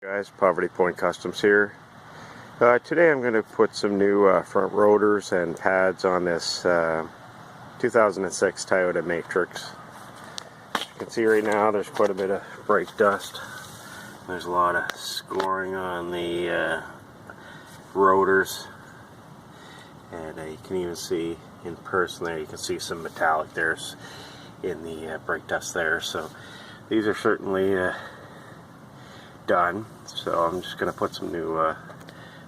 Guys, Poverty Point Customs here. Today I'm going to put some new front rotors and pads on this 2006 Toyota Matrix. As you can see right now there's quite a bit of brake dust. There's a lot of scoring on the rotors, and you can even see in person there, you can see some metallic there in the brake dust there. So these are certainly done, so I'm just going to put some new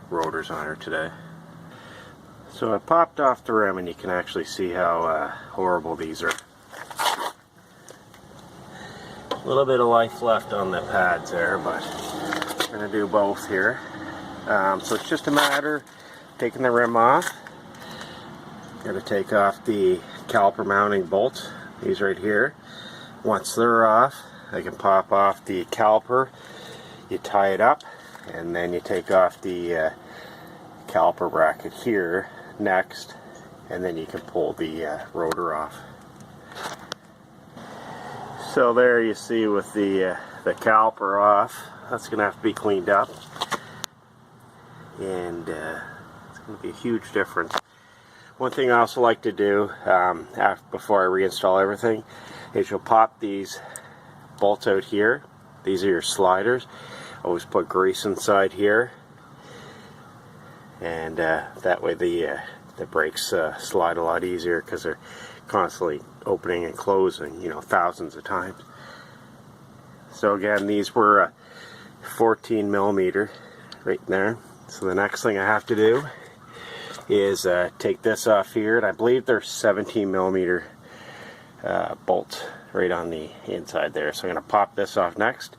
rotors on her today. So I popped off the rim and you can actually see how horrible these are. A little bit of life left on the pads there, but we're going to do both here. So it's just a matter of taking the rim off. You're going to take off the caliper mounting bolts, these right here. Once they're off, I can pop off the caliper. You tie it up, and then you take off the caliper bracket here next, and then you can pull the rotor off. So there you see with the caliper off, that's going to have to be cleaned up, and it's going to be a huge difference. One thing I also like to do before I reinstall everything is you'll pop these bolts out here. These are your sliders. Always put grease inside here, and that way the brakes slide a lot easier because they're constantly opening and closing, you know, thousands of times. So again, these were 14 millimeter right there. So the next thing I have to do is take this off here, and I believe there's 17 millimeter bolts right on the inside there. So I'm going to pop this off next.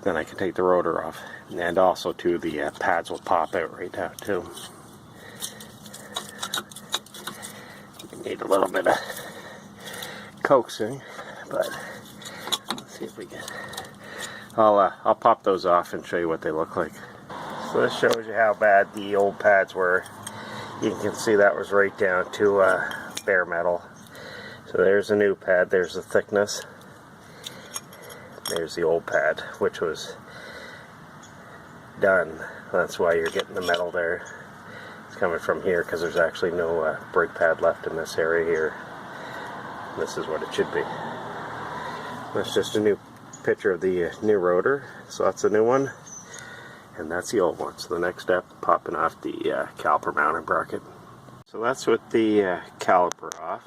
Then I can take the rotor off, and also too the pads will pop out right now too. You need a little bit of coaxing, but let's see if we can. I'll pop those off and show you what they look like. So this shows you how bad the old pads were. You can see that was right down to bare metal. So there's a new pad. There's the thickness. There's the old pad, which was done. That's why you're getting the metal there. It's coming from here because there's actually no brake pad left in this area here. This is what it should be. That's just a new picture of the new rotor. So that's the new one, and that's the old one. So the next step, popping off the caliper mounting bracket. So that's with the caliper off.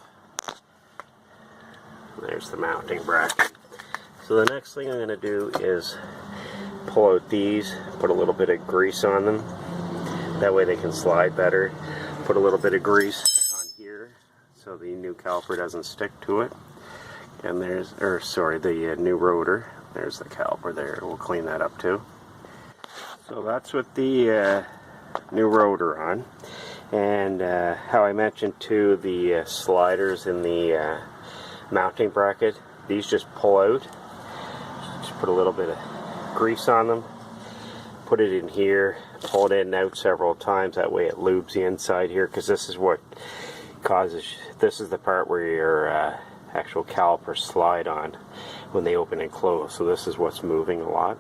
There's the mounting bracket. So the next thing I'm going to do is pull out these, put a little bit of grease on them. That way they can slide better. Put a little bit of grease on here so the new caliper doesn't stick to it. And there's, the new rotor. There's the caliper there. We'll clean that up too. So that's with the new rotor on. And how I mentioned too, the sliders in the mounting bracket, these just pull out. Just put a little bit of grease on them, put it in here, pull it in and out several times. That way it lubes the inside here, because this is what causes, this is the part where your actual calipers slide on when they open and close. So this is what's moving a lot.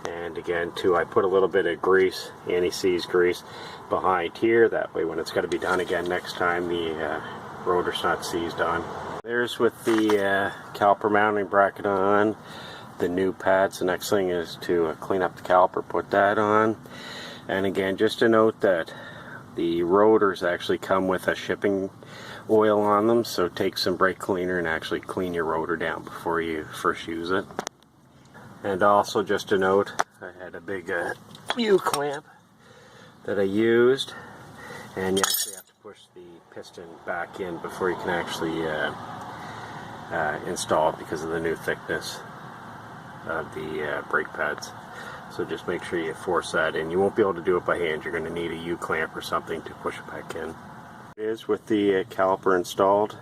And again too, I put a little bit of grease, anti-seize grease, behind here. That way when it's got to be done again next time, the rotor's not seized on. There's with the caliper mounting bracket on, the new pads. The next thing is to clean up the caliper, put that on. And again, just to note that the rotors actually come with a shipping oil on them, so take some brake cleaner and actually clean your rotor down before you first use it. And also just to note, I had a big U-clamp that I used, and you actually have to push the piston back in before you can actually install it because of the new thickness of the brake pads. So just make sure you force that in. You won't be able to do it by hand. You're going to need a U-clamp or something to push it back in. It is with the caliper installed.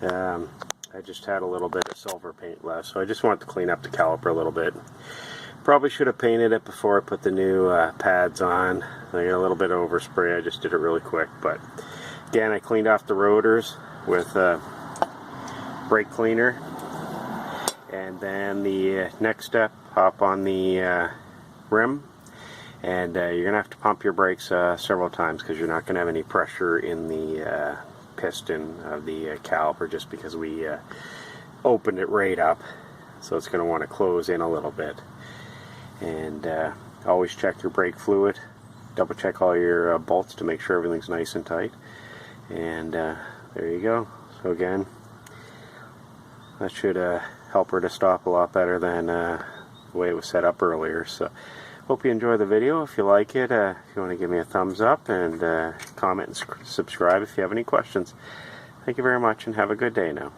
I just had a little bit of silver paint left, so I just wanted to clean up the caliper a little bit. Probably should have painted it before I put the new pads on. I got a little bit of overspray. I just did it really quick, but again, I cleaned off the rotors with brake cleaner, And then the next step, hop on the rim, and you're going to have to pump your brakes several times because you're not going to have any pressure in the piston of the caliper just because we opened it right up. So it's going to want to close in a little bit. And always check your brake fluid. Double check all your bolts to make sure everything's nice and tight. And there you go. So again, that should help her to stop a lot better than the way it was set up earlier. So hope you enjoy the video. If you like it, if you want to give me a thumbs up and comment and subscribe if you have any questions. Thank you very much and have a good day now.